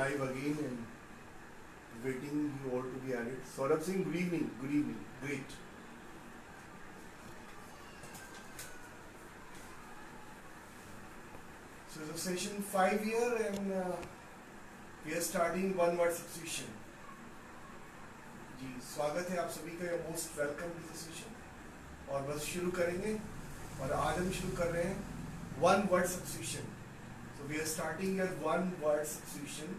live again and waiting you all to be added. Saurabh Singh, good evening. Good evening. Great. So it's a session 5 here and we are starting one word substitution. जी स्वागत है आप सभी का, most welcome to the session. और बस शुरू करेंगे और आज हम शुरू कर रहे हैं one word substitution. So we are starting at one word substitution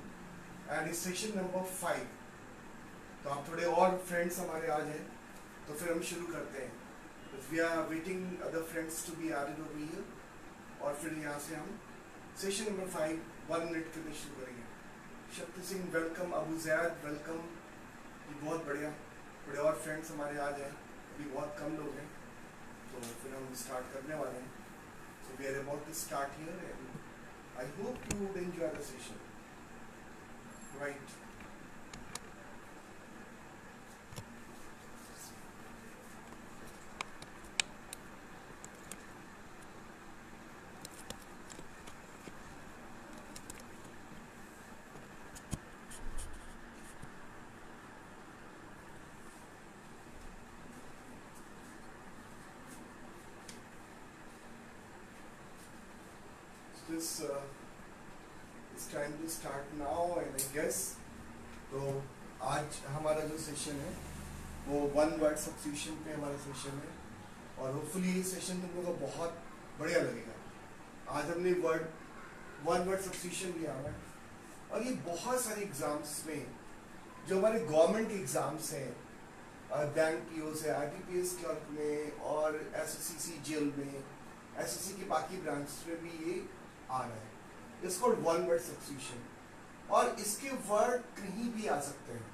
and इस सेशन नंबर 5। तो आप थोड़े और फ्रेंड्स हमारे आ जाए तो फिर हम शुरू करते हैं। We are waiting other friends to be added over here और फिर यहाँ से हम सेशन नंबर 5 1 मिनट के लिए शुरू करेंगे। शक्ति सिंह वेलकम, अबू जैद वेलकम, बहुत बढ़िया। थोड़े और फ्रेंड्स हमारे आ जाए, अभी बहुत कम लोग हैं तो फिर हम स्टार्ट करने वाले हैं। So we are about to start here and I hope you would enjoy the session, right. This is time to start now and I guess तो आज हमारा जो सेशन है वो वन वर्ड सब्स्टिट्यूशन पे हमारा सेशन है और होपफुली ये सेशन तुम लोगों को बहुत बढ़िया लगेगा। आज हमने वन वर्ड सब्स्टिट्यूशन लिया हुआ है और ये बहुत सारे एग्जाम्स में जो हमारे गवर्नमेंट के एग्जाम्स हैं, बैंक पीओ से आरटीपीएस क्लर्क में और एसएससी जेल में, एसएससी की बाकी ब्रांच में भी ये आ रहा है। इसको वन वर्ड सब्स्टिट्यूशन और इसके वर्ड कहीं भी आ सकते हैं।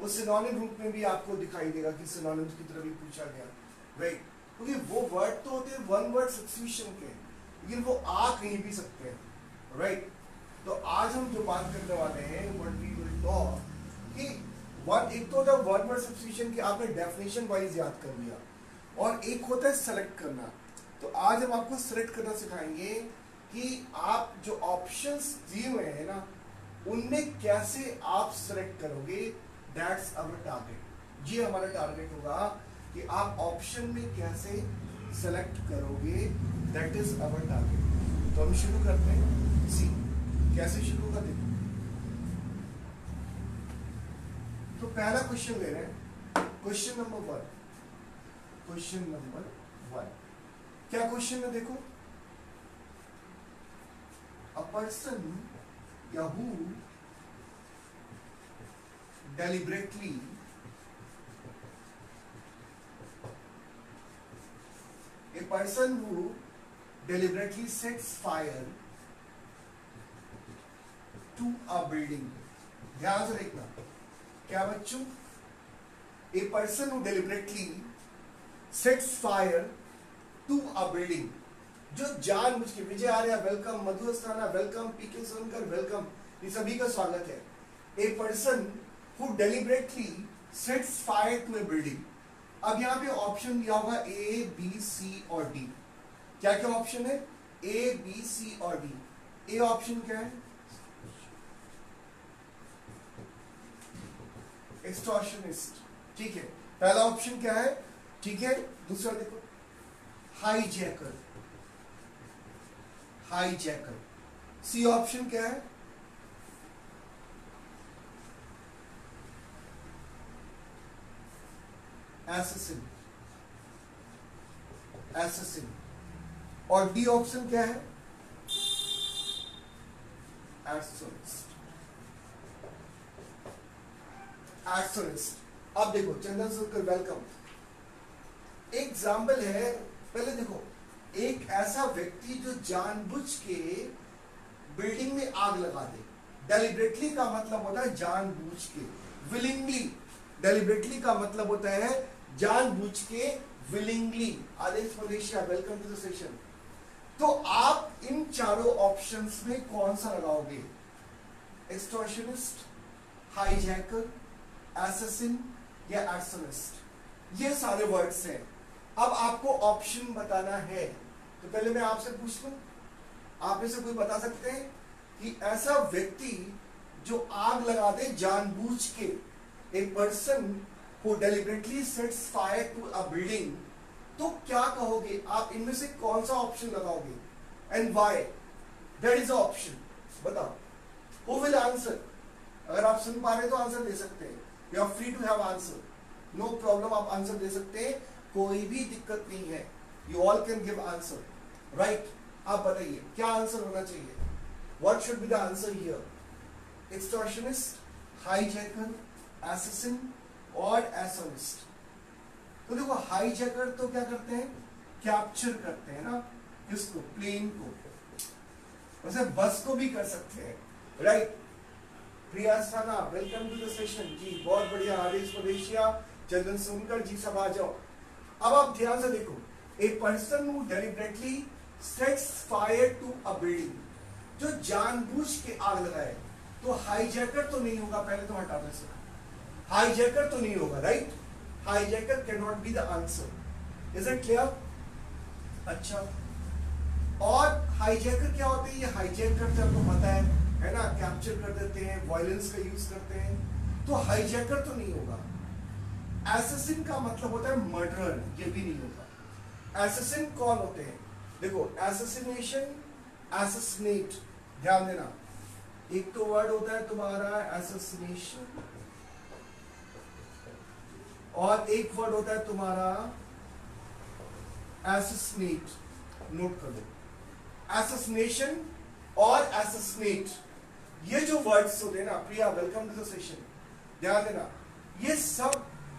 वो सिनोनिम रूप में भी आपको दिखाई देगा कि सिनोनिम्स की तरह भी पूछा गया, राइट। क्योंकि वो वर्ड तो होते हैं वन वर्ड सब्स्टिट्यूशन के, लेकिन वो आ कहीं भी सकते हैं, राइट। तो आज हम जो बात करने वाले हैं व्हाट वी विल टॉक कि एक तो होता है वन वर्ड सब्स्टिट्यूशन की आपने डेफिनेशन वाइज याद कर लिया और एक होता है सेलेक्ट करना। तो आज हम आपको सेलेक्ट करना सिखाएंगे कि आप जो ऑप्शंस दिए हुए हैं ना उनमें कैसे आप सेलेक्ट करोगे। That's our target. ये हमारा टारगेट होगा कि आप ऑप्शन में कैसे सेलेक्ट करोगे, दैट इज अवर टारगेट। तो हम शुरू करते हैं। सी कैसे शुरू करते हैं। तो पहला क्वेश्चन ले रहे हैं, क्वेश्चन नंबर 1। क्वेश्चन नंबर 1 क्या क्वेश्चन है देखो। A person who deliberately sets fire to a building। ध्यान से देखना क्या बच्चों, a person who deliberately sets fire to a building, जो जानबूझ के, Vijay Arya welcome, Madhu Asthana welcome, PK Sonkar welcome, ये सभी का स्वागत है। A person who deliberately sets fire to a building. अब यहाँ पे ऑप्शन दिया होगा ए बी सी और डी। क्या क्या ऑप्शन है? ए बी सी और डी। ए ऑप्शन क्या है? एक्सटॉर्शनिस्ट, ठीक है। पहला ऑप्शन क्या है? ठीक है। दूसरा देखो, हाईजैकर। हाईजैकर। सी ऑप्शन क्या है? एसेसिन। एसेसिन। और डी ऑप्शन क्या है? एर्सोनिस्ट। एर्सोनिस्ट। अब देखो चंदन सुरकर वेलकम। एग्जाम्पल है, पहले देखो, एक ऐसा व्यक्ति जो जानबूझ के बिल्डिंग में आग लगा दे। डेलिबरेटली का मतलब होता है जानबूझ के, विलिंगली। डेलिबरेटली का मतलब होता है जानबूझ के, willingly. Aadesh Malaysia welcome to the session. तो आप इन चारों ऑप्शंस में कौन सा लगाओगे? एक्सटॉर्शनिस्ट, हाईजैकर, एसेसिन या एर्सोनिस्ट। ये सारे वर्ड्स हैं। अब आपको ऑप्शन बताना है तो पहले मैं आपसे पूछ लूं, आप में से कोई बता सकते हैं कि ऐसा व्यक्ति जो आग लगा दे जानबूझ के, a person who deliberately sets fire to a building, तो क्या कहोगे आप? इनमें से कौन सा ऑप्शन लगाओगे and why? That is a option, बताओ। Who will answer? अगर आप सुन पा रहे तो आंसर दे सकते हैं, you are free to have answer, no problem, आप आंसर दे सकते हैं, कोई भी दिक्कत नहीं है, you all can give answer, right? आप बताइए क्या आंसर होना चाहिए? What should be the answer here? Extortionist, hijacker, assassin और एसोनिस्ट। तो देखो हाईजैकर तो क्या करते हैं? कैप्चर करते हैं ना, किसको? प्लेन को। वैसे बस को भी कर सकते हैं, right? Priya Sana, welcome to the session ji, बहुत बढ़िया। हरीश मलेशिया, चंदन सोनकर जी, सब आ जाओ। अब आप ध्यान से देखो, a person who deliberately sets fire to a building, जो जानबूझ के आग लगाए, तो हाईजैकर तो नहीं होगा, पहले तो हटा दे, हाईजैकर तो नहीं होगा, right? Hijacker can not be the answer, is it clear? अच्छा, और हाईजैकर क्या होते हैं? ये हाईजैक करते हैं, आपको पता है ना, कैप्चर कर देते हैं, वायलेंस का यूज करते हैं, तो हाईजैकर तो नहीं होगा। एसेसिन का मतलब होता है मर्डरर, ये भी नहीं होगा। एसेसिन कौन होते हैं? देखो, एसेसिनेशन, एसेसिनेट, ध्यान देना, एक तो वर्ड होता है तुम्हारा एसेसिनेशन, और एक वर्ड होता है तुम्हारा एसेसिनेट, नोट कर लो। एसेसिनेशन और एसेसिनेट, ये जो वर्ड्स होते हैं ना, प्रिया वेलकम टू द सेशन, ध्यान देना, ये सब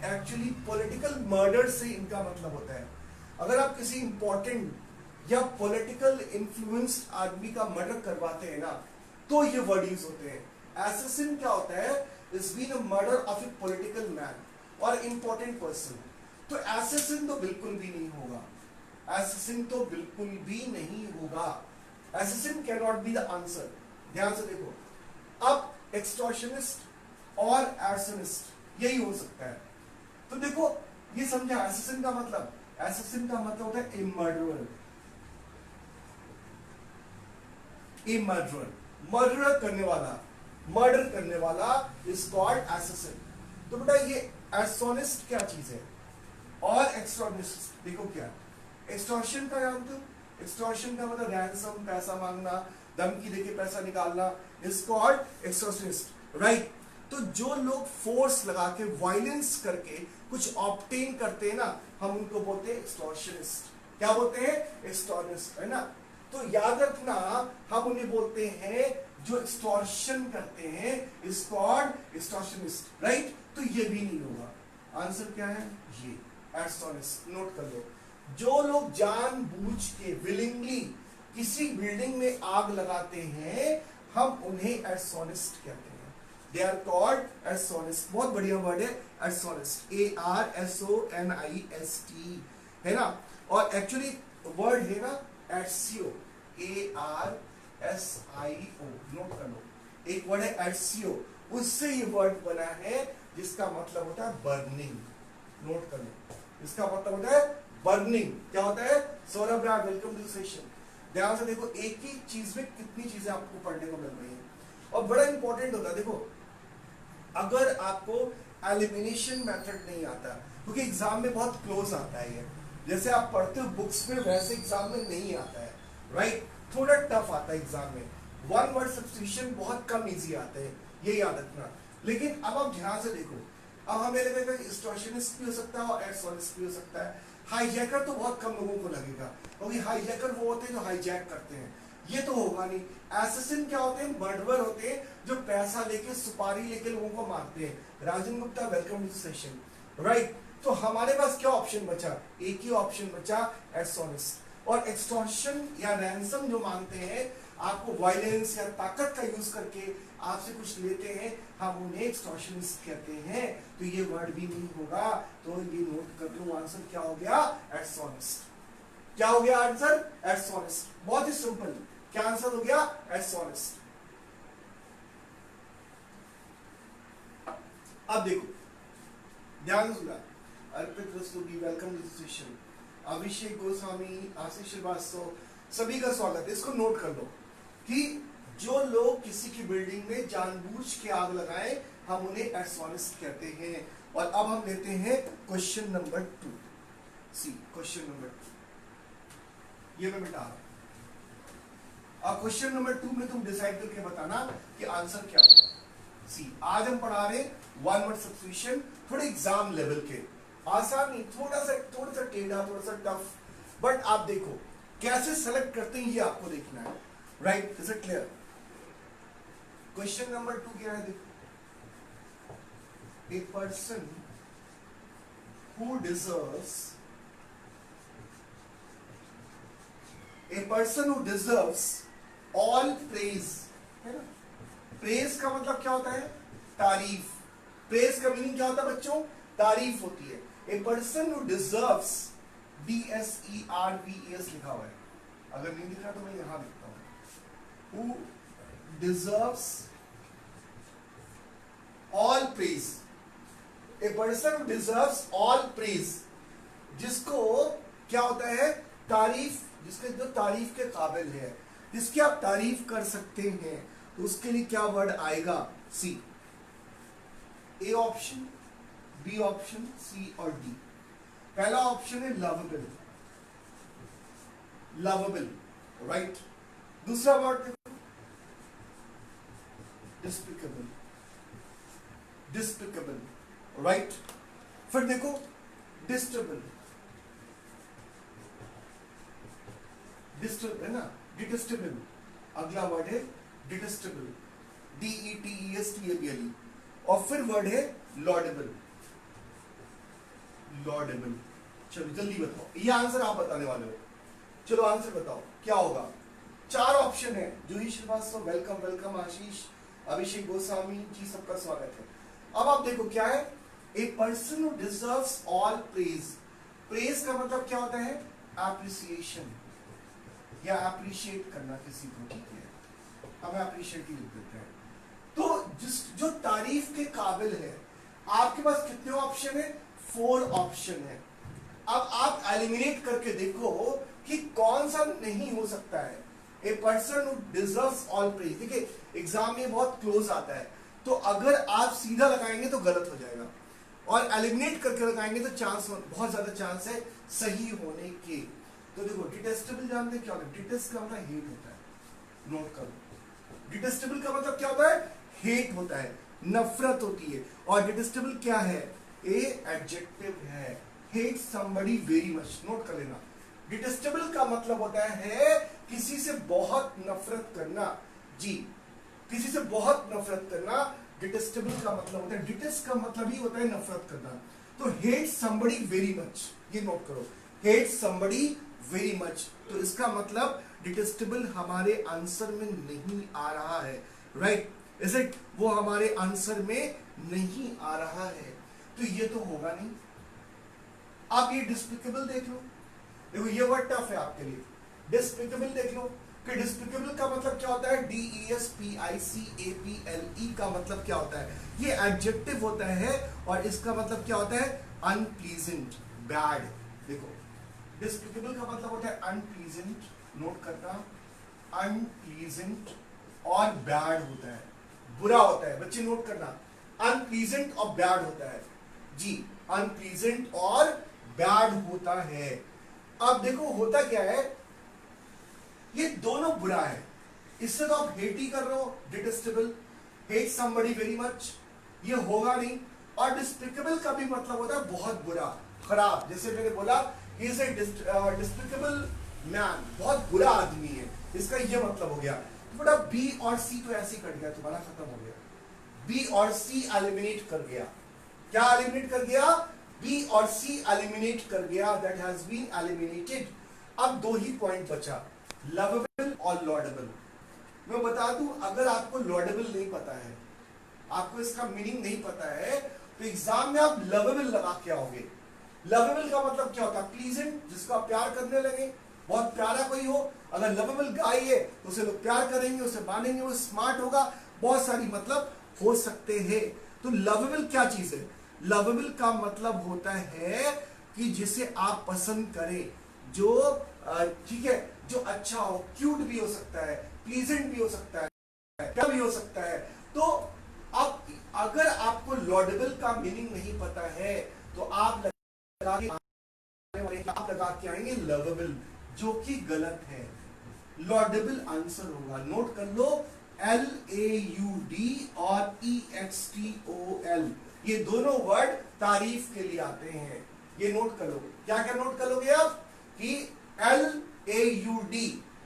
एक्चुअली पॉलिटिकल मर्डर से इनका मतलब होता है। अगर आप किसी इंपॉर्टेंट या पॉलिटिकल इन्फ्लुएंस्ड आदमी का मर्डर करवाते हैं ना, तो ये वर्ड यूज होते हैं। एसेसिन क्या होता है? It's been a murder of a political man और इंपॉर्टेंट पर्सन। तो एसेसिन तो बिल्कुल भी नहीं होगा, एसेसिन तो बिल्कुल भी नहीं होगा, assassin can not be the answer. ध्यान से देखो, अब एक्सटॉर्शनिस्ट और एर्सनिस्ट यही हो सकता है। तो देखो, ये समझा एसेसिन का मतलब? एसेसिन का मतलब होता है ए मर्डरर, ए मर्डरर, मर्डर करने वाला, मर्डर करने वाला इज कॉल्ड एसेसिन। तो बेटा ये एर्सोनिस्ट क्या चीज है? और एक्सटॉर्शनिस्ट, देखो क्या एक्सटॉर्शन का नाम, तो एक्सटॉर्शन का मतलब रैंसम, पैसा मांगना, धमकी देके पैसा निकालना, इज कॉल्ड एक्सटॉर्शनिस्ट, राइट? तो जो लोग फोर्स लगा के, वायलेंस करके कुछ ऑब्टेन करते हैं ना, हम उनको बोलते हैं एक्सटॉर्शनिस्ट। क्या बोलते हैं? एक्सटॉर्शनिस्ट, है ना? तो याद रखना, हम उन्हें बोलते हैं जो एक्सटॉर्शन करते हैं, इज कॉल्ड एक्सटॉर्शनिस्ट, राइट? तो ये भी नहीं होगा। आंसर क्या है? ये एर्सोनिस्ट, नोट कर लो। जो लोग जानबूझ के विलिंगली किसी बिल्डिंग में आग लगाते हैं, हम उन्हें एर्सोनिस्ट कहते हैं। They are called arsonist. बहुत बढ़िया वर्ड है एर्सोनिस्ट, ARSONIST, है ना? और एक्चुअली वर्ड है ना एर्सियो, ARSIO, नोट कर लो। एक वर्ड है एर्सियो, उससे ये वर्ड बना है, जिसका मतलब होता है बर्निंग, नोट कर लो। इसका मतलब होता है बर्निंग। क्या होता है? सौरभ राय, वेलकम टू सेशन। ध्यान से देखो, एक ही चीज में कितनी चीजें आपको पढ़ने को मिल रही है, और बड़ा इंपॉर्टेंट होता है। देखो, अगर आपको एलिमिनेशन मेथड नहीं आता, क्योंकि एग्जाम में बहुत क्लोज आता है ये, जैसे आप पढ़ते हो बुक्स में, वैसे एग्जाम में नहीं आता है, राइट? थोड़ा टफ आता है एग्जाम में, वन वर्ड सब्स्टिट्यूशन बहुत कम इजी आता है, ये याद रखना। लेकिन अब आप ध्यान से देखो, अब हमें लगेगा एक्सटॉर्शनिस्ट भी हो सकता है और एर्सोनिस्ट भी हो सकता है। हाईजैकर तो बहुत कम लोगों को लगेगा, क्योंकि हाईजैकर वो होते हैं जो हाईजैक करते हैं, ये तो होगा नहीं। एसेसिन क्या होते हैं? मर्डरर होते हैं, जो पैसा लेके, सुपारी लेके लोगों को मारते हैं। Rajan Gupta, welcome to session, right? तो हमारे पास क्या ऑप्शन बचा? एक ही ऑप्शन बचा, एर्सोनिस्ट। और एक्सटॉर्शन या रैंसम जो मांगते हैं, आपको वायलेंस या ताकत का यूज करके आपसे कुछ लेते हैं, हम उन्हें एक्सटॉर्शनिस्ट कहते हैं। तो ये वर्ड भी नहीं होगा, तो ये नोट कर लो। आंसर क्या हो गया? एर्सोनिस्ट। क्या हो गया आंसर? एर्सोनिस्ट। बहुत ही सिंपल, क्या आंसर हो गया? एर्सोनिस्ट। अब देखो, ध्यान सुना, अर्पित रस्तोगी, वेलकम टू सेशन, अभिषेक गोस्वामी, आशीष श्रीवास्तव, सभी का स्वागत है। इसको नोट कर लो कि जो लोग किसी की बिल्डिंग में जानबूझ के आग लगाएं, हम उन्हें एर्सोनिस्ट कहते हैं। और अब हम लेते हैं क्वेश्चन नंबर 2। सी क्वेश्चन नंबर 2 ये मैं मिटा रहा हूं। अब क्वेश्चन नंबर 2 में तुम डिसाइड करके बताना कि आंसर क्या होगा। सी आज हम पढ़ा रहे वन वर्ड सब्स्टिट्यूशन, थोड़े एग्जाम लेवल के, आसान नहीं, थोड़ा सा टेढ़ा, थोड़ा सा टफ, बट आप देखो कैसे सेलेक्ट करते हैं ये आपको देखना है। Right, is it clear? Question number 2 क्या है? देखो, a person who deserves all praise, है ना? प्रेज का मतलब क्या होता है? तारीफ। प्रेज का मीनिंग क्या होता है बच्चों? तारीफ होती है। A person who deserves, DSERVES लिखा हुआ है, अगर नहीं लिखा तो मैं यहां लिखता हूं, who deserves all praise. A person who deserves all praise, जिसको क्या होता है? तारीफ, जिसके जो तारीफ के काबिल है, जिसकी आप तारीफ कर सकते हैं, तो उसके लिए क्या वर्ड आएगा? सी। ए ऑप्शन, बी ऑप्शन, सी और डी। पहला ऑप्शन है लवेबल, लवेबल, राइट। दूसरा वर्ड डिस्पिकेबल, डिस्पिकेबल, राइट। फिर देखो डिस्टेबल, डिस्टर्ब है ना, डिटेस्टेबल। अगला वर्ड है डिटेस्टेबल, DETESTABLE। और फिर वर्ड है लॉडेबल, लॉडेबल। चलो जल्दी बताओ, ये आंसर आप बताने वाले हो। चलो आंसर बताओ क्या होगा। 4 ऑप्शन है। जूही श्रीवास्तव, वेलकम वेलकम। आशीष, अभिषेक गोस्वामी जी, सबका स्वागत है। अब आप देखो क्या है? A person who deserves all praise. Praise का मतलब क्या होता है? एप्रिसिएशन या अप्रिशिएट करना किसी को, ठीक है? हम अप्रिशिएट ही लिख देते हैं। तो जो तारीफ के काबिल है, आपके पास कितने ऑप्शन है? 4 ऑप्शन है। अब आप एलिमिनेट करके देखो कि कौन सा नहीं हो सकता है। A person who deserves all praise, देखिए एग्जाम में बहुत क्लोज आता है, तो अगर आप सीधा लगाएंगे तो गलत हो जाएगा, और एलिमिनेट करके लगाएंगे तो चांस, बहुत ज्यादा चांस है सही होने के। तो देखो डिटेस्टेबल जानते हैं क्या होता है? डिटेस्ट का मतलब हेट होता है, नोट करो। डिटेस्टेबल का मतलब क्या होता है? हेट होता है, नफरत होती है। और डिटेस्टेबल क्या है? ए एडजेक्टिव है, hate somebody very much, note कर लेना। डिटेस्टेबल का मतलब होता है किसी से बहुत नफरत करना। जी, किसी से बहुत नफरत करना डिटेस्टेबल का मतलब होता है। डिटेस्ट का मतलब ही होता है नफरत करना। तो हेट समबडी वेरी मच, ये नोट करो, हेट समबडी वेरी मच। तो इसका मतलब डिटेस्टेबल हमारे आंसर में नहीं आ रहा है, राइट? Is it? वो हमारे आंसर में नहीं आ रहा है, तो ये तो होगा नहीं। आप ये डिस्पिकेबल देख लो, देखो ये वर्ड टफ है आपके लिए। डिस्पिकेबल देख लो कि डिस्पिकेबल का मतलब क्या होता है? DESPICABLE का मतलब क्या होता है? ये एडजेक्टिव होता है, और इसका मतलब क्या होता है? Unpleasant, bad. देखो डिस्पिकेबल का मतलब होता है अनप्लीजेंट, नोट करना, अनप्लीजेंट और बैड होता है, बुरा होता है। बच्चे नोट करना, अनप्लीजेंट और बैड होता है। जी, अनप्लीजेंट और बैड होता है। अब देखो होता क्या है, ये दोनों बुरा है। इससे तो आप हेट ही कर रहे हो, detestable, hate somebody very much, ये होगा नहीं। और डिस्पिकेबल का भी मतलब होता है बहुत बुरा, खराब। जैसे मैंने बोला, he is a despicable man, बहुत बुरा आदमी है, इसका ये मतलब हो गया। बड़ा बी और सी तो ऐसे ही कट गया, तुम्हारा खत्म हो गया। बी और सी एलिमिनेट कर गया। क्या एलिमिनेट कर गया? बी और सी एलिमिनेट कर गया, दैट हैज बीन एलिमिनेटेड। अब 2 ही पॉइंट बचा, लवेबल और लॉडेबल। मैं बता दूं, अगर आपको लॉडेबल नहीं पता है, आपको इसका मीनिंग नहीं पता है, तो एग्जाम में आप लवेबल लगा के आओगे। लवेबल का मतलब क्या होता है? प्लीजेंट, जिसको आप प्यार करने लगे, बहुत प्यारा कोई हो। अगर लवेबल गाय है तो उसे लोग प्यार करेंगे, उसे मानेंगे, वो स्मार्ट होगा, बहुत सारी मतलब हो सकते हैं। तो लवेबल क्या चीज है? लवेबल का मतलब होता है कि जिसे आप पसंद करें, जो ठीक है, जो अच्छा हो, क्यूट भी हो सकता है, प्लीजेंट भी हो सकता है। क्या भी हो सकता है। तो अब अगर आपको लॉडेबल का मीनिंग नहीं पता है तो आप लगा के आएंगे लवेबल, जो कि गलत है। लॉडेबल आंसर होगा, नोट कर लो, LAUD और EXTOL, ये दोनों वर्ड तारीफ के लिए आते हैं। ये नोट कर लो, क्या क्या नोट कर लोगे आप कि LAUD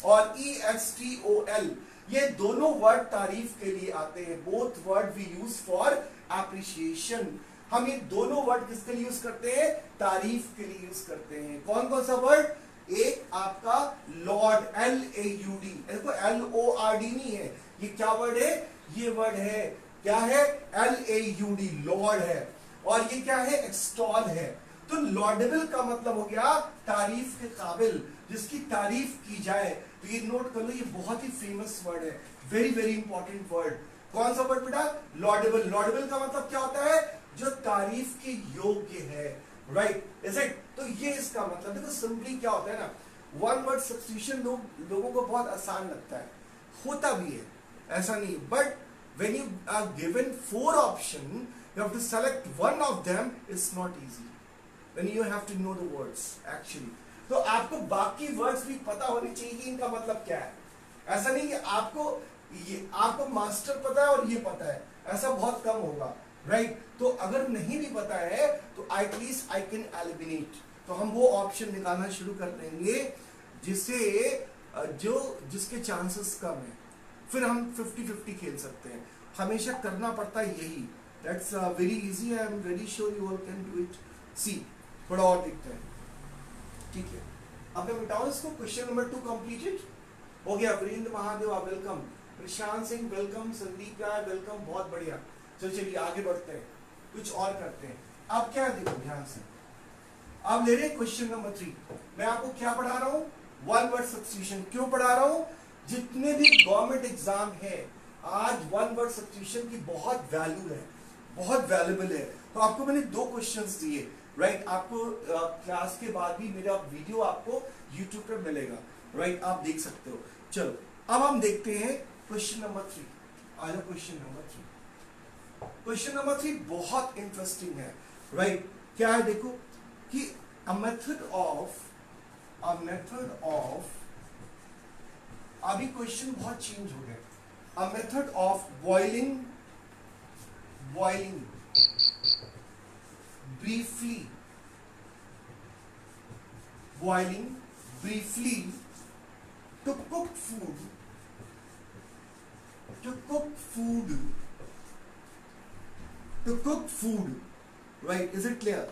और EXTOL ये दोनों वर्ड तारीफ के लिए आते हैं। Both word we use for appreciation. हम ये दोनों वर्ड किसके लिए यूज करते हैं? तारीफ के लिए यूज करते हैं। कौन कौन सा वर्ड? एक आपका लॉर्ड, LAUD, देखो LORD नहीं है, ये क्या वर्ड है? ये वर्ड है, क्या है? LAUD, लॉर्ड है। और ये क्या है? एक्सटॉल है। तो लॉर्डेबल का मतलब हो गया तारीफ के काबिल, जिसकी तारीफ की जाए। तो ये नोट कर लो, ये बहुत ही फेमस वर्ड है, वेरी वेरी इंपॉर्टेंट वर्ड। कौन सा वर्ड बेटा? लॉर्डेबल। लॉर्डेबल का मतलब क्या होता है? जो तारीफ के योग्य है, राइट? Is it? तो ये इसका मतलब, देखो सिंपली क्या होता है ना, वन वर्ड सब्स्टिट्यूशन लोगों को बहुत आसान लगता है, होता भी है, ऐसा नहीं, but when you are given 4 option, you have to select one of them. It's not easy when you have to know the words actually. तो आपको बाकी वर्ड्स भी पता होने चाहिए कि इनका मतलब क्या है। ऐसा नहीं कि आपको मास्टर पता है और ये पता है, ऐसा बहुत कम होगा, राइट? तो अगर नहीं भी पता है तो एटलीस्ट आई कैन एलिमिनेट। तो हम वो ऑप्शन निकालना शुरू कर देंगे जिसके चांसेस कम है, फिर हम 50-50 खेल सकते हैं। हमेशा करना पड़ता है यही। That's very easy, I am very sure you all can do it. See थोड़ा और देखते हैं, ठीक है? अब मैं बताऊं इसको। क्वेश्चन नंबर 2 कंप्लीटेड हो गया। वीरेंद्र महादेव वेलकम, प्रशांत सिंह वेलकम, संदीप राय वेलकम, बहुत बढ़िया। चलिए आगे बढ़ते हैं, कुछ और करते हैं। अब क्या है, देखो ध्यान से, अब ले रहे हैं क्वेश्चन नंबर 3। मैं आपको क्या पढ़ा रहा हूं? One word substitution. क्यों पढ़ा रहा हूं? जितने भी गवर्नमेंट एग्जाम है, आज वन वर्ड सब्स्टिट्यूशन की बहुत वैल्यू है, बहुत वैल्यूबल है। तो आपको मैंने 2 क्वेश्चंस दिए, राइट? आपको क्लास के बाद भी मेरा वीडियो आपको यूट्यूब पर मिलेगा, राइट? आप देख सकते हो। चलो अब हम देखते हैं क्वेश्चन नंबर 3। आ जाओ क्वेश्चन नंबर 3। क्वेश्चन नंबर 3 बहुत इंटरेस्टिंग है, राइट? क्या है देखो कि अ मेथड ऑफ अभी क्वेश्चन बहुत चेंज हो गया। A method of boiling briefly to cook food, right? Is it clear?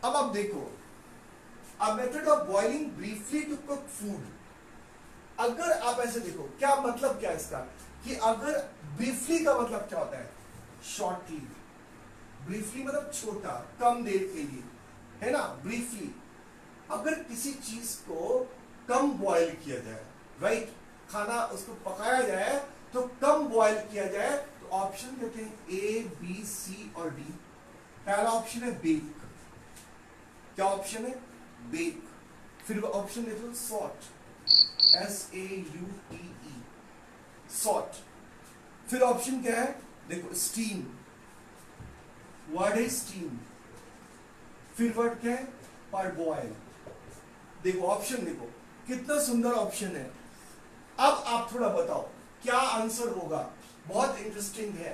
अब आप देखो, a method of boiling briefly to cook food। अगर आप ऐसे देखो, क्या मतलब क्या है इसका? कि अगर ब्रीफली का मतलब क्या होता है? शॉर्टली। ब्रीफली मतलब छोटा, कम देर के लिए, है ना? ब्रीफली अगर किसी चीज को कम बॉयल किया जाए, राइट? खाना उसको पकाया जाए तो कम बॉयल किया जाए, तो ऑप्शन देते हैं A, B, C और D। पहला ऑप्शन है बेक। क्या ऑप्शन है? बेक। फिर ऑप्शन देते हो सॉट, SAUTE, सॉट। फिर ऑप्शन क्या है? देखो स्टीम, वर्ड है स्टीम। फिर वर्ड क्या है? पारबॉयल। देखो ऑप्शन, देखो कितना सुंदर ऑप्शन है। अब आप थोड़ा बताओ क्या आंसर होगा? बहुत इंटरेस्टिंग है।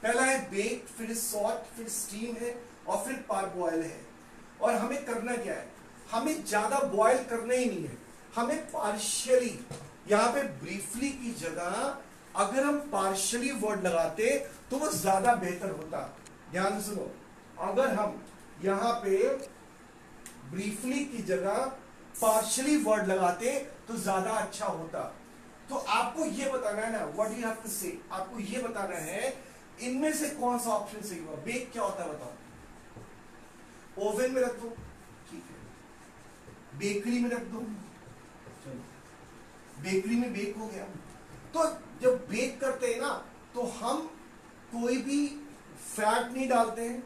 पहला है बेक, फिर सॉट, फिर स्टीम है और फिर पारबॉयल है। और हमें करना क्या है? हमें ज्यादा बॉयल करना ही नहीं है, हमें पार्शियली, यहां पे ब्रीफली की जगह अगर हम पार्शियली वर्ड लगाते तो वो ज्यादा बेहतर होता। ध्यान से सुनो, अगर हम यहां पे ब्रीफली की जगह पार्शियली वर्ड लगाते तो ज्यादा अच्छा होता। तो आपको ये बताना है ना, व्हाट यू हैव टू से, आपको ये बताना है इनमें से कौन सा ऑप्शन सही हुआ। बेक क्या होता है बताओ? ओवन में रख दो, ठीक है। बेकरी में रख दो, चलो बेकरी में बेक हो गया। तो जब बेक करते हैं ना, तो हम कोई भी फैट नहीं डालते हैं,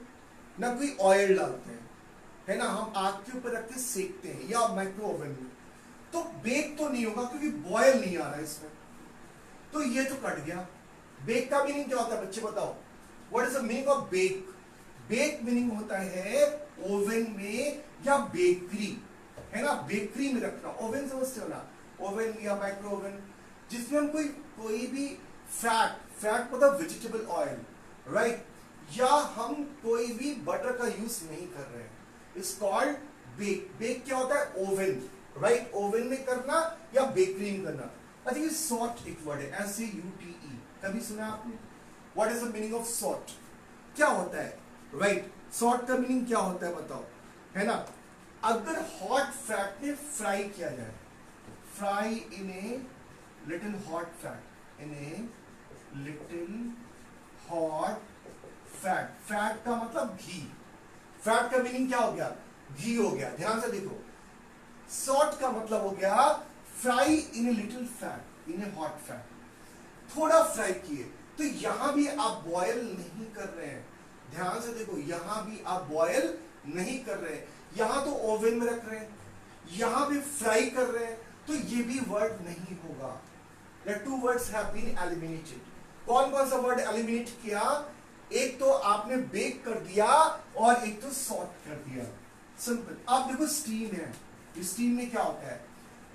ना कोई ऑयल डालते हैं, है ना? हम आग के ऊपर रख के सेकते हैं या माइक्रो ओवन में। तो बेक तो नहीं होगा क्योंकि बॉयल नहीं आ रहा है इसमें। तो ये तो कट गया। बेक का मीनिंग क्या होता है बच्चे बताओ, what is the meaning of bake? Bake meaning होता है ओवन में या बेकरी, है ना, बेकरी में रखना। ओवन समझते हो ना, ओवन या माइक्रो ओवन, जिसमें हम कोई भी फैट मतलब वेजिटेबल ऑयल, राइट, या हम कोई भी बटर का यूज नहीं कर रहे हैं, इट्स कॉल्ड बेक। बेक क्या होता है? ओवन, राइट, ओवन में करना या बेकरी में करना। अच्छा ये सॉट एक वर्ड है, SAUTE, कभी सुना आपने? What is the meaning of saute? क्या होता है, राइट, सॉट का मीनिंग क्या होता है बताओ, है ना? अगर हॉट फैट में फ्राई किया जाए, fry in a little hot fat, in a little hot fat, fat का मतलब घी, फैट का मीनिंग क्या हो गया? घी हो गया। ध्यान से देखो, सॉट का मतलब हो गया fry in a little fat, in A hot fat, थोड़ा फ्राई किए। तो यहां भी आप बॉयल नहीं कर रहे हैं, ध्यान से देखो, यहां भी आप बॉयल नहीं कर रहे हैं, यहां तो ओवन में रख रहे हैं, यहां भी फ्राई कर रहे हैं, तो ये भी वर्ड नहीं होगा। The two words have been eliminated. कौन कौन सा वर्ड एलिमिनेट किया? एक तो आपने बेक कर दिया और एक तो सॉट कर दिया, सिंपल। आप देखो स्टीम है, स्टीम में क्या होता है,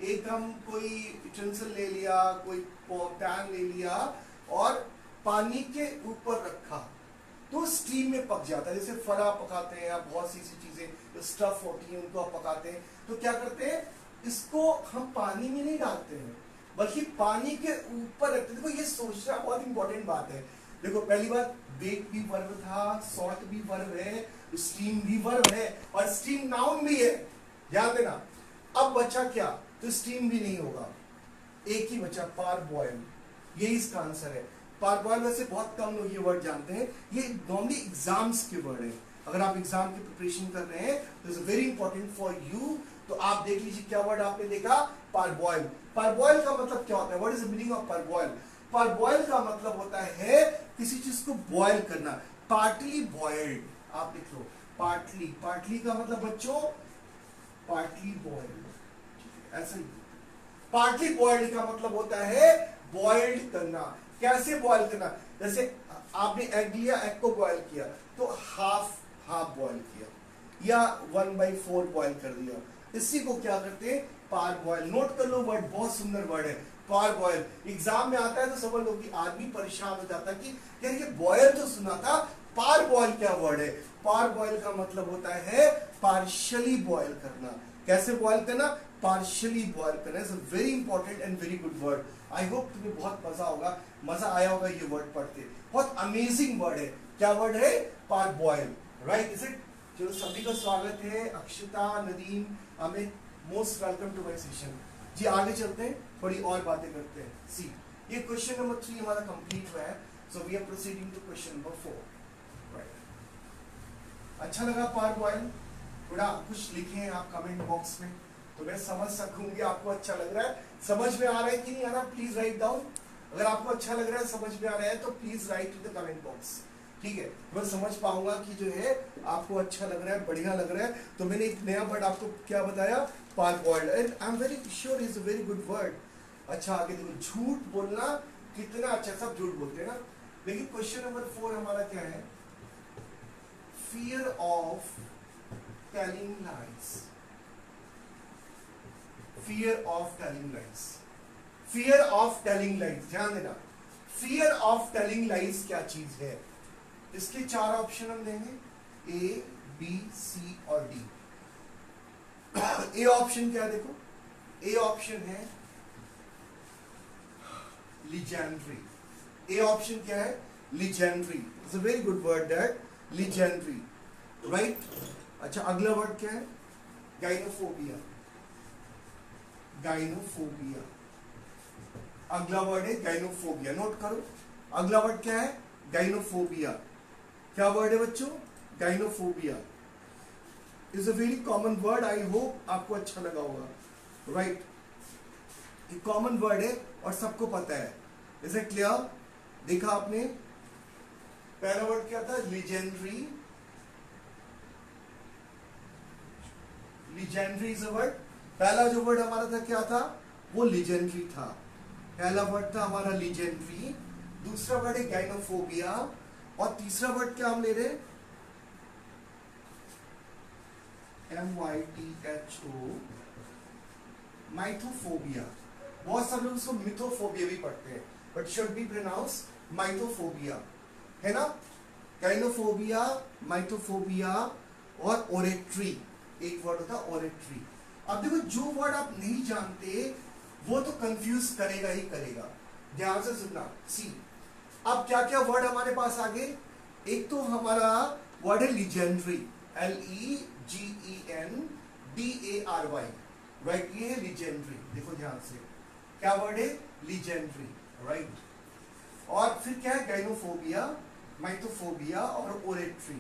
एक हम कोई यूटेंसिल ले लिया, कोई पैन ले लिया और पानी के ऊपर रखा, तो स्टीम में पक जाता है। जैसे फला पकाते हैं या बहुत सी चीजें स्टफ होती है उनको आप पकाते हैं, तो क्या करते हैं, इसको हम पानी में नहीं डालते हैं बल्कि पानी के ऊपर रखते हैं। देखो ये सोचना बहुत इंपॉर्टेंट बात है। देखो पहली बात, बेक भी वर्ब था, सॉल्ट भी वर्ब है, स्टीम भी वर्ब है और स्टीम नाउन भी है, ध्यान देना। अब बचा क्या? तो स्टीम भी नहीं होगा, एक ही बचा, पार बॉयल, यही इसका आंसर है। पार बॉयल वैसे बहुत कम लोग ये वर्ड जानते हैं, ये नॉर्मली एग्जाम्स के वर्ड है। अगर आप एग्जाम की प्रिपरेशन कर रहे हैं तो it's very important for you. तो आप देख लीजिए क्या वर्ड आपने देखा, पारबॉयल। पारबॉयल का मतलब क्या होता है? What is the meaning of parboil? Parboil का मतलब होता है किसी चीज को बॉयल करना, पार्टली बॉइल्ड। आप लिख लो पार्टली, पार्टली का मतलब बच्चों पार्टली बॉइल्ड, ऐसा ही। पार्टली बॉइल्ड का मतलब होता है बॉइल्ड करना। कैसे बॉइल करना? जैसे आपने एग लिया, एग को बॉइल किया तो हाफ हाफ बॉइल किया या 1/4 बॉइल कर दिया, इसी को क्या करते हैं? पार बॉइल। नोट कर लो वर्ड, बहुत सुंदर वर्ड है पार बॉइल। एग्जाम में आता है तो समझ लो कि आदमी परेशान हो जाता है कि यार ये बॉयल तो सुना था, पार बॉइल क्या वर्ड है? पार बॉइल का मतलब होता है पार्शियली बॉइल करना। कैसे बॉइल करना? पार्शियली बॉइल करना। Is a very important and very good word. I hope तुम्हें बहुत मजा होगा, मजा आया होगा ये वर्ड पढ़ते। बहुत अमेजिंग वर्ड है। क्या वर्ड है? Parboil, right, is it? चलो सभी का स्वागत है, Akshata, Nadeem, Amit, most welcome to my session. जी आगे चलते हैं, थोड़ी और बातें करते हैं। सी, ये क्वेश्चन नंबर 3 हमारा कंप्लीट हुआ है, so we are proceeding to question number 4, right. अच्छा लगा पार बॉइल? थोड़ा कुछ लिखें आप कमेंट बॉक्स में तो मैं समझ सकूंगी आपको अच्छा लग रहा है, समझ में आ रहा है कि नहीं आ रहा, प्लीज राइट डाउन। अगर आपको अच्छा लग रहा है, समझ में आ रहा है तो please right in the comment box, ठीक है? मैं समझ पाऊंगा कि जो है आपको अच्छा लग रहा है, बढ़िया लग रहा है। तो मैंने एक नया वर्ड आपको क्या बताया? Parboiled, and I am very sure is a very good word. अच्छा आगे देखो, झूठ बोलना कितना अच्छा, सब झूठ बोलते हैं ना, लेकिन क्वेश्चन नंबर 4 हमारा क्या है? Fear of telling lies. Fear of telling lies, fear of telling lies, ध्यान देना। फियर ऑफ टेलिंग लाइज क्या चीज है? इसके 4 ऑप्शन हम देंगे, ए, बी, सी और डी। ए ऑप्शन क्या है? देखो ए ऑप्शन है लीजेंड्री। ए ऑप्शन क्या है? Legendary. It's a very good word that, Legendary, right. अच्छा अगला वर्ड क्या है? गाइनोफोबिया। गाइनोफोबिया, अगला वर्ड है गाइनोफोबिया। नोट करो, अगला वर्ड क्या है? गाइनोफोबिया। क्या वर्ड है बच्चों? Gynophobia is a very common word. I hope आपको अच्छा लगा होगा, राइट। ये कॉमन वर्ड है और सबको पता है। Is it clear? देखा आपने, पहला वर्ड क्या था? Legendary. Legendary is a word. पहला जो वर्ड हमारा था क्या था? वो लीजेंड्री था। पहला वर्ड था हमारा लीजेंड्री, दूसरा वर्ड है गाइनोफोबिया, और तीसरा वर्ड क्या हम ले रहे हैं, MYTHO, माइथोफोबिया। बहुत सारे लोग उसको मिथोफोबिया भी पढ़ते हैं, बट शुड बी प्रोनाउंस माइथोफोबिया, है ना। गाइनोफोबिया, माइथोफोबिया और ओरेट्री, एक वर्ड होता है ओरेट्री। अब देखो, जो वर्ड आप नहीं जानते वो तो कंफ्यूज करेगा ही करेगा, ध्यान से सुनना। सी, अब क्या क्या वर्ड हमारे पास आ गए, एक तो हमारा वर्ड है लीजेंड्री, LEGENDARY, राइट, ये है लीजेंड्री। देखो ध्यान से, क्या वर्ड है, लीजेंड्री, राइट। और फिर क्या है, गाइनोफोबिया, माइथोफोबिया और ओरेट्री।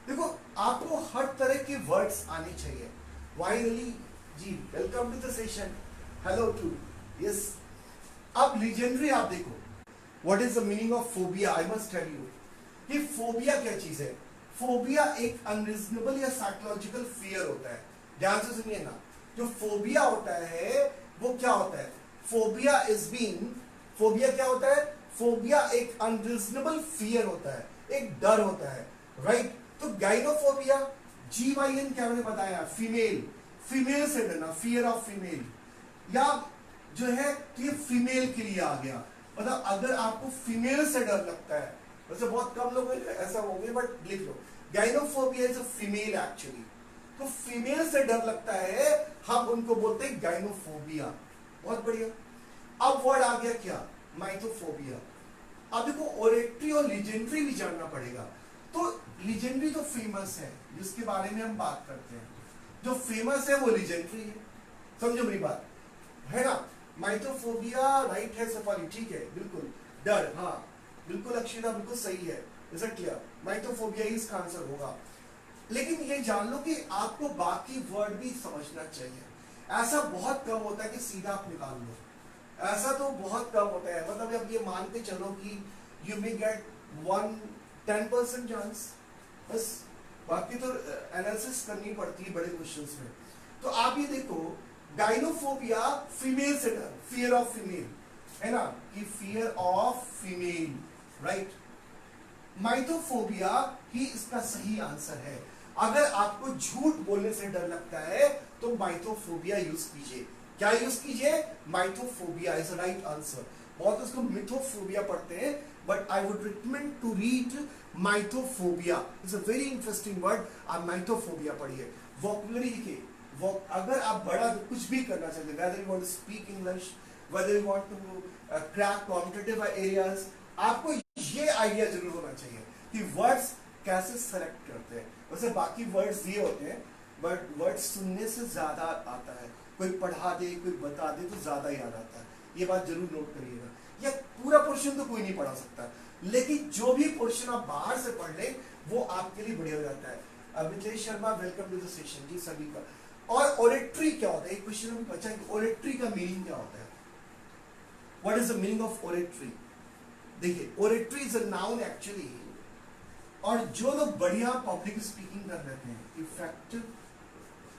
देखो, आपको हर तरह के वर्ड्स आने चाहिए। वाइनली ji, welcome to the session, hello to, yes. अब लीजेंड्री आप देखो, what is the meaning of phobia, I must tell you कि फोबिया क्या चीज है। फोबिया एक अनरीजनेबल या साइकोलॉजिकल फियर होता है, ध्यान से सुनिए ना। जो फोबिया होता है वो क्या होता है, फोबिया इज बीइंग, फोबिया क्या होता है, फोबिया एक अनरीजनेबल फियर होता है, एक डर होता है, राइट। तो गाइनोफोबिया, GYN क्या मैंने बताया, फीमेल, फीमेल से डरना, फियर ऑफ फीमेल, या जो है तो ये फीमेल के लिए आ गया। मतलब अगर आपको फीमेल से डर लगता है, वैसे बहुत कम लोग ऐसा होंगे, बट लिख लो, gynophobia is a female actually. तो फीमेल से डर लगता है, हम उनको बोलते हैं गाइनोफोबिया। बहुत बढ़िया। अब वर्ड आ गया क्या, माइथोफोबिया। अब देखो, ओरेट्री और लीजेंड्री भी जानना पड़ेगा। तो लीजेंड्री तो फेमस है, जिसके बारे में हम बात करते हैं, जो फेमस है वो लीजेंड्री है, समझो मेरी बात, है ना। माइथोफोबिया राइट है सफाली, ठीक है, बिल्कुल, डर, हाँ बिल्कुल अक्षिता, बिल्कुल सही है, इज इट क्लियर, माइथोफोबिया ही इसका आंसर होगा। लेकिन ये जान लो कि आपको बाकी वर्ड भी समझना चाहिए। ऐसा बहुत कम होता है कि सीधा आप निकाल लो, ऐसा तो बहुत कम होता है। मतलब अब ये मान के चलो कि यू मे गेट 10% चांस, बस, बाकी तो एनालिसिस करनी पड़ती है बड़े क्वेश्चंस में। तो आप ये देखो, गाइनोफोबिया फीमेल से डर, फियर ऑफ फीमेल, है ना, कि फियर ऑफ फीमेल, राइट। माइथोफोबिया ही इसका सही आंसर है। अगर आपको झूठ बोलने से डर लगता है तो माइथोफोबिया यूज कीजिए। क्या यूज कीजिए, माइथोफोबिया इज राइट आंसर। बहुत उसको मिथोफोबिया पढ़ते हैं, but I would recommend to read mythophobia, it's a very interesting word. आप माइथोफोबिया पढ़िए, वोकैबुलरी लिखिए। अगर आप बड़ा कुछ भी करना चाहते हैं, whether you want to speak English, whether you want to crack competitive areas, आपको ये आइडिया जरूर होना चाहिए कि वर्ड्स कैसे सेलेक्ट करते हैं। वैसे बाकी वर्ड्स ये होते हैं, बट वर्ड्स सुनने से ज्यादा आता है। कोई पढ़ा दे, कोई बता दे तो ज्यादा याद आता है, ये बात जरूर नोट करिएगा। ये पूरा पोर्शन तो कोई नहीं पढ़ा सकता, लेकिन जो भी पोर्शन आप बाहर से पढ़ ले वो आपके लिए बढ़िया हो जाता है। Amitesh Sharma, welcome to the session ji सभी का। और ओरेट्री क्या होता है, एक क्वेश्चन में बचा कि ओरेट्री का मीनिंग क्या होता है, what is the meaning of oratory. देखिए, oratory is a noun actually, और जो लोग बढ़िया पब्लिक स्पीकिंग कर लेते हैं, इफेक्टिव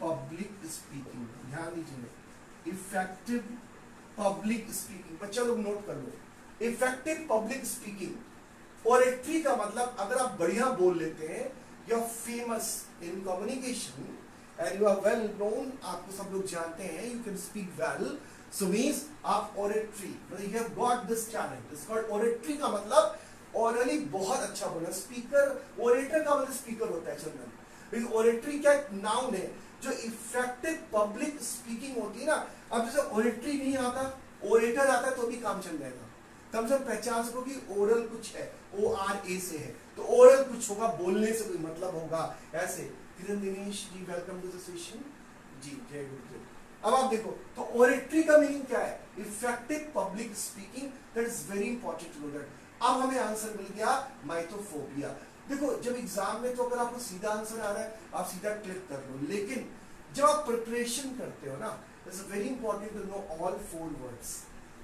पब्लिक स्पीकिंग, ध्यान दीजिए, इफेक्टिव पब्लिक स्पीकिंग, बच्चा लोग नोट कर लो, इफेक्टिव पब्लिक स्पीकिंग। ओरेट्री का मतलब अगर आप बढ़िया बोल लेते हैं, you are famous in communication and you are well known, आपको सब लोग जानते हैं, you can speak well, so means आप ओरेट्री, मतलब you have got this talent, it's called oratory. का मतलब ओरली बहुत अच्छा बोला। स्पीकर, ओरेटर का मतलब स्पीकर होता है चंदन। ओरेट्री क्या नाउन है, जो इफेक्टिव पब्लिक स्पीकिंग होती है ना। अब जैसे ओरेट्री नहीं आता, ओरेटर आता है तो भी काम चल जाएगा। कम से कम पहचान सको कि ओरल कुछ है, ORA से है, तो ओरल कुछ होगा, बोलने से कोई मतलब होगा, ऐसे। किरण Dinesh ji, welcome to the session जी, जय गुरुदेव। अब आप देखो, तो ओरेट्री का मीनिंग क्या है, effective public speaking, that is very important to know that. अब हमें आंसर मिल गया माइथोफोबिया। देखो, जब एग्जाम में तो अगर आपको सीधा आंसर आ रहा है आप सीधा क्लिक कर लो, लेकिन जब आप प्रिपरेशन करते हो ना, it's very important to know all 4 words.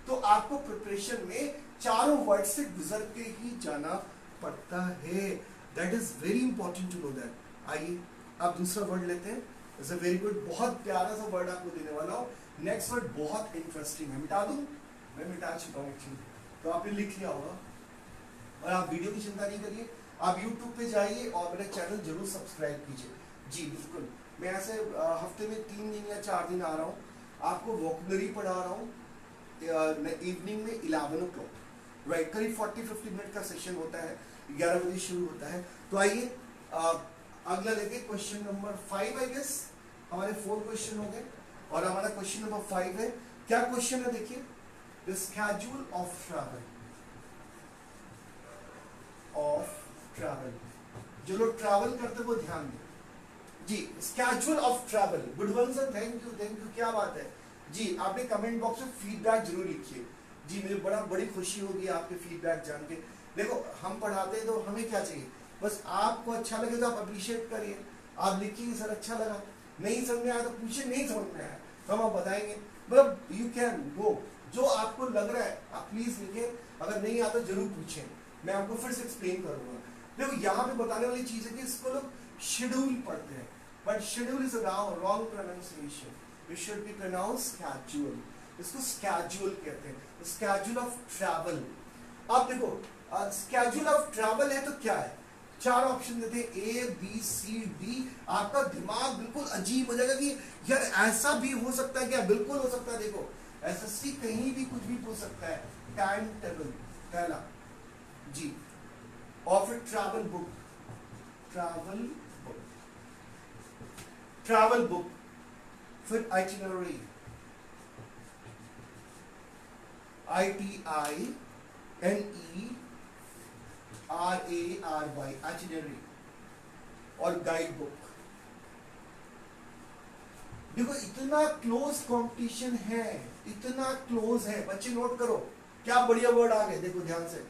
तो आपको प्रिपरेशन में चारों वर्ड से गुजर के ही जाना पड़ता है, that is very important to know that. आइए आप दूसरा वर्ड लेते हैं, इट्स अ वेरी गुड, बहुत प्यारा सा वर्ड आपको देने वाला हूं। नेक्स्ट वर्ड बहुत इंटरेस्टिंग है, मिटा दूं, मैं मिटा चुका हूँ एक्चुअली, तो आपने लिख लिया होगा। और आप वीडियो की चिंता नहीं करिए, आप YouTube पे जाइए और मेरा चैनल जरूर सब्सक्राइब कीजिए। जी बिल्कुल, मैं ऐसे हफ्ते में 3 दिन या 4 दिन आ रहा हूँ, आपको वोकैबुलरी पढ़ा रहा हूँ इवनिंग में 11 o'clock, राइट। करीब 40-50 मिनट का सेशन होता है, 11 बजे शुरू होता है। तो आइए अगला लेके क्वेश्चन नंबर 5 आई गेस, हमारे 4 क्वेश्चन हो गए और हमारा क्वेश्चन नंबर 5 है। क्या क्वेश्चन है देखिए, द स्केड्यूल ऑफ ट्रैवल, जो लोग ट्रैवल करते वो ध्यान दें जी। Schedule of travel, good one sir, thank you, क्या बात है जी। आपने कमेंट बॉक्स में फीडबैक जरूर लिखिए जी, मुझे बड़ी खुशी होगी आपके फीडबैक जान के। देखो हम पढ़ाते हैं तो हमें क्या चाहिए, बस आपको अच्छा लगे तो आप अप्रिशिएट करिए, आप लिखिए सर अच्छा लगा, नहीं समझ में आया तो पूछिए नहीं समझ में आया तो हम आप बताएंगे, मतलब यू कैन गो, जो आपको लग रहा है आप प्लीज लिखिए, अगर नहीं आता जरूर पूछें, मैं आपको फिर से एक्सप्लेन करूंगा। देखो यहाँ पे बताने वाली चीज है कि इसको लोग शेड्यूल पढ़ते हैं, but schedule is wrong pronunciation, it should be pronounce schedule, इसको स्केड्यूल कहते हैं, स्केड्यूल ऑफ ट्रैवल। अब देखो स्केड्यूल ऑफ ट्रैवल है तो क्या है, 4 ऑप्शन देते हैं A B C D, आपका दिमाग बिल्कुल अजीब हो जाएगा कि यार ऐसा भी हो सकता है क्या, बिल्कुल हो सकता है। देखो SSC कहीं भी कुछ भी पूछ सकता है। टाइम टेबल पहला जी, और फिर ट्रैवल बुक, फिर आइटिनरी, ITINERARY, आइटिनरी, और गाइड बुक। देखो इतना क्लोज कंपटीशन है, इतना क्लोज है, बच्चे नोट करो क्या बढ़िया वर्ड आ गए, देखो ध्यान से,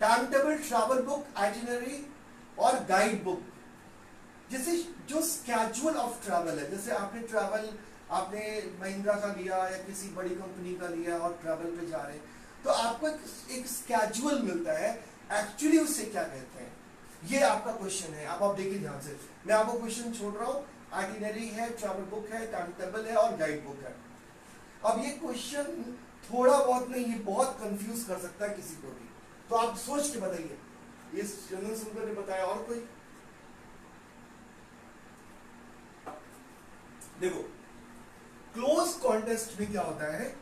time table, travel book, itinerary और गाइड बुक। जैसे जो स्केड्यूल ऑफ ट्रैवल है, जैसे आपने महिंद्रा का लिया या किसी बड़ी कंपनी का लिया और ट्रैवल पे जा रहे हैं, तो आपको एक स्केड्यूल मिलता है, एक्चुअली उससे क्या कहते हैं, ये आपका क्वेश्चन है। आप देखिए ध्यान से, मैं आपको क्वेश्चन छोड़ रहा हूँ, आइटिनरी है, ट्रैवल बुक है, टाइम टेबल है और गाइड बुक है। अब ये क्वेश्चन थोड़ा बहुत नहीं, ये बहुत कंफ्यूज कर सकता है किसी को भी, तो आप सोच के बताइए, ये चंदन सुंदर ने बताया और कोई। देखो क्लोज कॉन्टेस्ट में क्या होता है,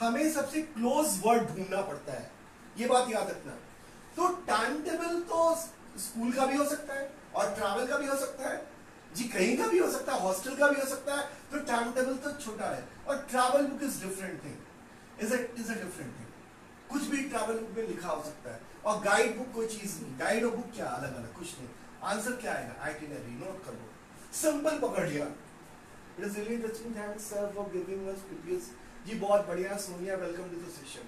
हमें सबसे क्लोज वर्ड ढूंढना पड़ता है, ये बात याद रखना। तो टाइम टेबल तो स्कूल का भी हो सकता है और ट्रैवल का भी हो सकता है जी, कहीं का भी हो सकता है, हॉस्टल का भी हो सकता है। तो टाइम टेबल तो छोटा है और travel book is different thing, is a different thing, कुछ भी ट्रैवल बुक में लिखा हो सकता है। और गाइड बुक कोई चीज नहीं, गाइड और बुक क्या अलग अलग, कुछ नहीं। आंसर क्या आएगा, आइटिनरी, नोट कर लो, सिंपल पकड़ लिया। It is really interesting, thanks sir for giving us previous ji, बहुत बढ़िया Sonia, welcome to the session.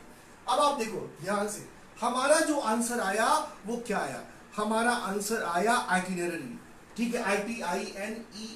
अब आप देखो ध्यान से, हमारा जो आंसर आया वो क्या आया, हमारा आंसर आया आइटिनरी, ठीक है,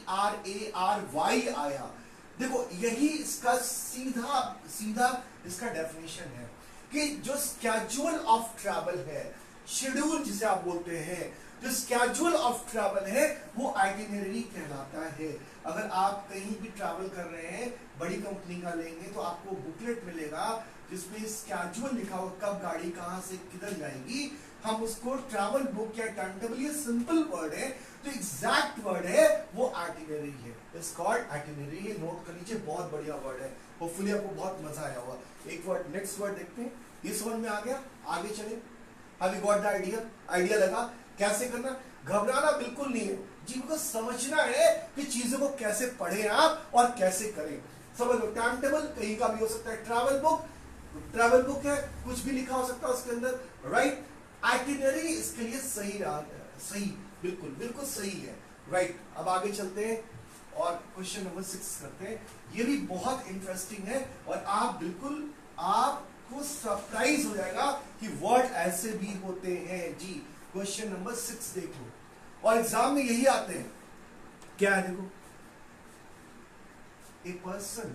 ITINERARY आया। देखो यही इसका सीधा इसका डेफिनेशन है कि जो स्केड्यूल ऑफ ट्रैवल है, शेड्यूल जिसे आप बोलते हैं, जो स्केड्यूल ऑफ ट्रैवल है वो आइटिनरी कहलाता है। अगर आप कहीं भी ट्रैवल कर रहे हैं, बड़ी कंपनी का लेंगे तो आपको बुकलेट मिलेगा जिसमें स्केड्यूल लिखा हो, कब गाड़ी कहां से किधर जाएगी, हम उसको ट्रैवल बुक या टाइम टेबल, ये सिंपल वर्ड है, जो एग्जैक्ट वर्ड है वो आइटिनरी है, इट्स कॉल्ड आइटिनरी। नोट कर लीजिए, बहुत बढ़िया वर्ड है, होपफुली आपको बहुत मजा आया होगा। एक वर्ड, नेक्स्ट वर्ड देखते हैं, ये समझ में आ गया, आगे चले। Have you got the idea लगा कैसे करना, घबराना बिल्कुल नहीं है जी, को समझना है कि चीजों को कैसे पढ़े आप और कैसे करें, समझ लो। टाइम टेबल कहीं का भी हो सकता है, ट्रैवल बुक है, कुछ भी लिखा हो सकता है उसके अंदर, राइट। आइटिनरी इसके लिए सही, बिल्कुल सही है, राइट। अब आगे चलते हैं और क्वेश्चन नंबर 6 करते हैं, ये भी बहुत इंटरेस्टिंग है और आपको सरप्राइज हो जाएगा कि वर्ड ऐसे भी होते हैं जी। क्वेश्चन नंबर 6 देखो, और एग्जाम में यही आते हैं, क्या है देखो, a person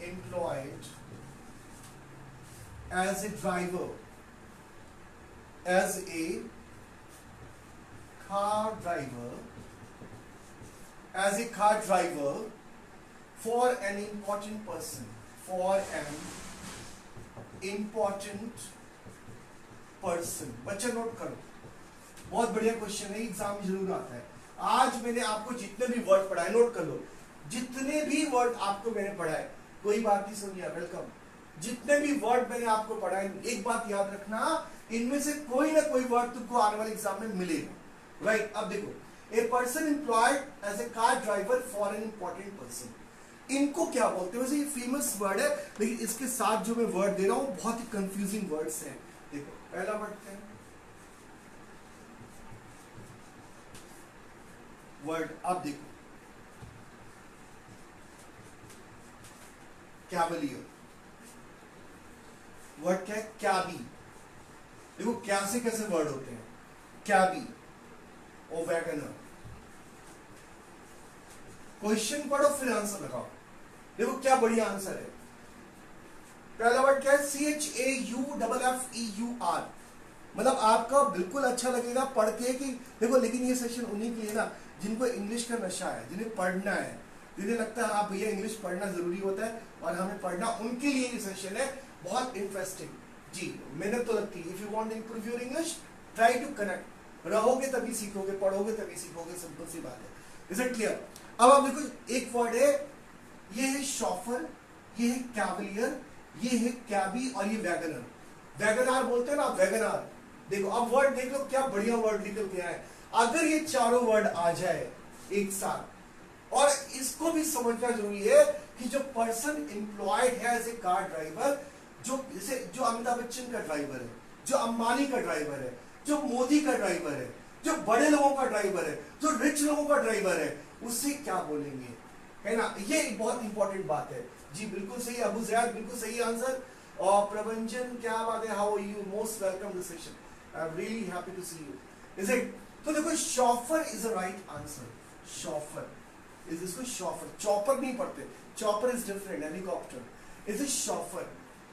employed as a driver, as a car driver as a car driver for an important person, for an important person। बच्चा नोट करो, बहुत बढ़िया क्वेश्चन है, एग्जाम में जरूर आता है। आज मैंने आपको जितने भी वर्ड पढ़ाए नोट कर लो, जितने भी वर्ड आपको मैंने पढ़ाए, कोई बात नहीं समझिए, वेलकम। जितने भी वर्ड मैंने आपको पढ़ाए, एक बात याद रखना, इनमें से कोई ना कोई वर्ड तुमको आने वाले एग्जाम में मिलेगा, राइट। अब देखो, a person employed as a car driver for an important person, इनको क्या बोलते हैं? वैसे ये फेमस वर्ड है, लेकिन इसके साथ जो मैं वर्ड दे रहा हूं बहुत ही कंफ्यूजिंग वर्ड्स हैं। देखो पहला वर्ड क्या है? वर्ड आप देखो, कैवलियर। वर्ड क्या है? कैबी। देखो कैसे कैसे वर्ड होते हैं, कैबी और वैगनर। क्वेश्चन पढ़ो फिर आंसर लगाओ। देखो क्या बढ़िया आंसर है। पहला वर्ड क्या है? CHAUFFEUR। मतलब आपका बिल्कुल अच्छा लगेगा पढ़ के कि देखो, लेकिन ये सेशन उन्हीं के लिए ना जिनको इंग्लिश का नशा है, जिन्हें पढ़ना है, जिन्हें लगता है हाँ भैया इंग्लिश पढ़ना जरूरी होता है और हमें पढ़ना, उनके लिए ये सेशन है, बहुत इंटरेस्टिंग। जी मेहनत तो लगती है। If you want to improve your English, try to connect. रहोगे तभी सीखोगे, पढ़ोगे तभी सीखोगे, सिंपल सी बात है। Is it clear? अब आप देखो, एक वर्ड है, ये है शॉफर, ये है कैवलियर, ये है कैबी और ये वैगनर। वैगनार बोलते हैं ना, वैगनार। देखो अब वर्ड देख लो, क्या बढ़िया वर्ड निकल के आया है। अगर ये चारों वर्ड आ जाए एक साथ, और इसको भी समझना जरूरी है कि जो पर्सन एम्प्लॉयड है एज ए कार ड्राइवर, जो जैसे जो अमिताभ बच्चन का ड्राइवर है, जो अंबानी का ड्राइवर है, जो मोदी का ड्राइवर है, जो बड़े लोगों का ड्राइवर है, जो रिच लोगों का ड्राइवर है, उससे क्या बोलेंगे, है ना? ये एक बहुत इंपॉर्टेंट बात है। जी बिल्कुल सही अबू ज़ैद, बिल्कुल सही आंसर। और प्रभंजन क्या बात है, how are you, most welcome this session, I am really happy to see you. Is it? तो देखो chauffeur is a right answer. Chauffeur is, इसको शॉफर, चॉपर नहीं पढ़ते, chopper is different, helicopter. Is it chauffeur?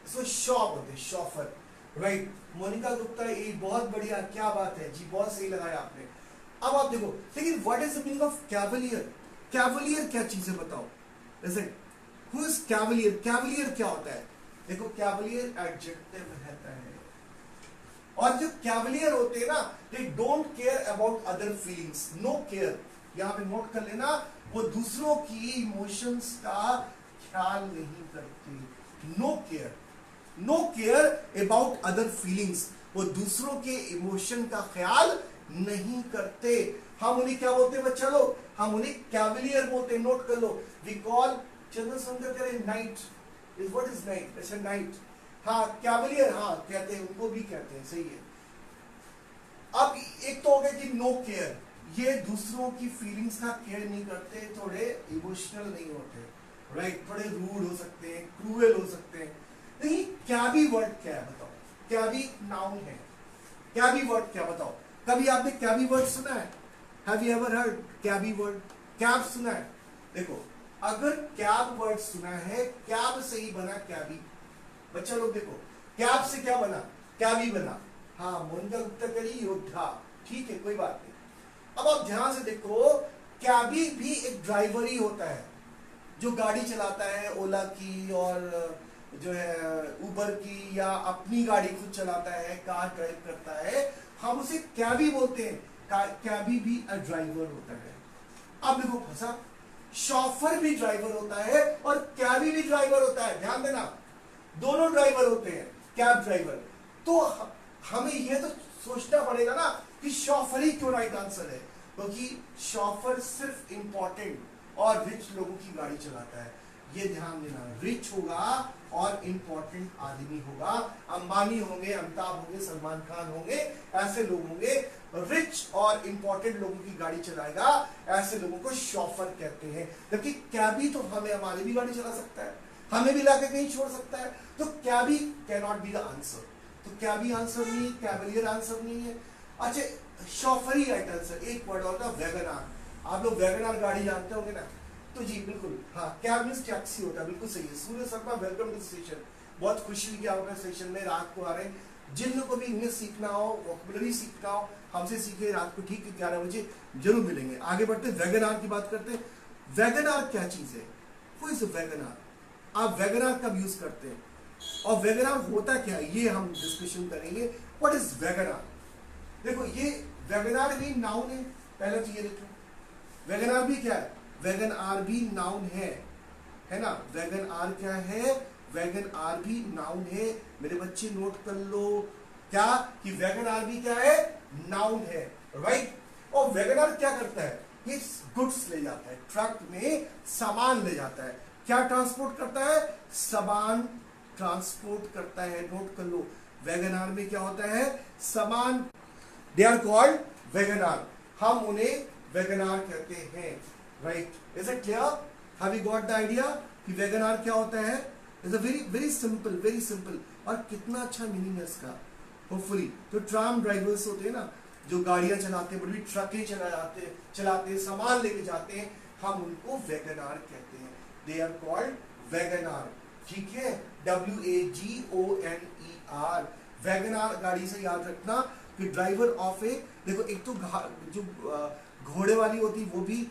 इसको शॉ बोलते हैं, chauffeur, right. Monika Gupta, ये बहुत बढ़िया, क्या बात है जी, बहुत सही लगाया आपने। अब आप देखो, लेकिन what is the meaning of Cavalier? Cavalier क्या चीज है बताओ? Is it? Who is Cavalier? Cavalier क्या होता है? देखो कैवलियर एडजेक्टिव रहता है, और जो कैवलियर होते हैं ना, they don't care about other feelings, no care. यहां पे नोट कर लेना, वो दूसरों की इमोशंस का ख्याल नहीं करते। No care, no care about other feelings, वो दूसरों के इमोशन का ख्याल नहीं करते। हम उन्हें क्या बोलते हैं बच्चा लोग? हम उन्हें कैवलियर बोलते हैं। नोट कर लो, वी कॉल, चंद्र सुंदर करें, night is, what is night? अच्छा नाइट, हाँ कैवलियर, हाँ कहते हैं, उनको भी कहते हैं, सही है। अब एक तो हो गया कि नो केयर, ये दूसरों की फीलिंग्स का केयर नहीं करते, थोड़े इमोशनल नहीं होते, राइट, थोड़े रूड हो सकते हैं, क्रूएल हो सकते हैं। नहीं, कैबी वर्ड क्या है बताओ? कैबी नाउन है, कैबी वर्ड क्या बताओ? कभी आपने कैबी वर्ड सुना है? Have you ever heard कैबी word? Cab सुना है? देखो अगर कैब वर्ड सुना है, कैब से ही बना कैबी। बच्चा लोग देखो, कैब से क्या बना? कैबी बना। हाँ मोनिका गुप्ता करी, योद्धा, ठीक है कोई बात नहीं। अब आप ध्यान से देखो, कैबी भी एक ड्राइवर ही होता है, जो गाड़ी चलाता है, ओला की और जो है उबर की, या अपनी गाड़ी खुद चलाता है, कार ड्राइव करता है, हम उसे कैबी बोलते हैं। कैबी भी अ ड्राइवर होता है। अब देखो फंसा, शॉफर भी ड्राइवर होता है और कैबी भी ड्राइवर होता है, ध्यान देना, दोनों ड्राइवर होते हैं, कैब ड्राइवर। तो हमें यह तो सोचना पड़ेगा ना कि शॉफर ही क्यों राइट आंसर है, क्योंकि शॉफर सिर्फ इंपॉर्टेंट और रिच लोगों की गाड़ी चलाता है। ये ध्यान देना, रिच होगा और इंपॉर्टेंट आदमी होगा, अंबानी होंगे, अमिताभ होंगे, सलमान खान होंगे, ऐसे लोग होंगे, रिच और इंपॉर्टेंट लोगों की गाड़ी चलाएगा, ऐसे लोगों को शॉफर कहते हैं। जबकि कैबी तो हमें, हमारी भी गाड़ी चला सकता है, हमें भी लाके कहीं छोड़ सकता है, तो cabbie can not be the answer. तो कैबी आंसर नहीं, कैवलियर आंसर नहीं है। अच्छा शॉफर ही राइट आंसर। एक वर्ड और था वैगनार, आप लोग वैगनार गाड़ी जानते होंगे ना? तो जी बिल्कुल, हाँ कैब मींस टैक्सी होता है, बिल्कुल सही है। सूर्य शर्मा वेलकम टू सेशन, बहुत खुशी हुई कि आप अपने सेशन में रात को आ रहे हैं। जिन लोगों को भी इंग्लिश सीखना हो, वोकैबुलरी सीखना हो, हमसे सीखे। रात को ठीक 11 बजे जरूर मिलेंगे। आगे बढ़ते वैगन आर की बात करते हैं। वैगन आर क्या चीज है? वो इज वैगन आर, आप वैगन आर कब यूज करते हैं और वैगन आर होता क्या है, ये हम डिस्कशन करेंगे। What is wagoner? देखो ये वैगन आर भी नाउन है, पहला तो ये देखो। वैगन आर भी क्या है? वैगन आर भी नाउन है ना। वैगन आर क्या है? वैगन आर भी नाउन है। मेरे बच्चे नोट कर लो क्या कि वैगन आर भी क्या है? नाउन है, राइट। और वैगन आर क्या करता है? ये गुड्स ले जाता है, ट्रक में सामान ले जाता है। क्या ट्रांसपोर्ट करता है? सामान ट्रांसपोर्ट करता है। नोट कर लो, वैगन आर में क्या होता है? सामान। They are called wagoner, हम उन्हें वैगन आर कहते हैं, right. Is it clear? Have you got the idea कि वैगन आर क्या होता है? Is a very very simple. और कितना अच्छा मीनिंग है इसका, होपफुली। तो ट्राम ड्राइवर्स होते हैं ना, जो गाड़ियां चलाते हैं, बड़ी ट्रकें चलाते हैं, सामान लेके जाते हैं, हम उनको वैगन आर कहते हैं। They are called wagoner, ठीक है। WAGONER, वैगन आर गाड़ी से याद रखना कि ड्राइवर ऑफ ए, देखो एक तो जो घोड़े वाली होती वो भी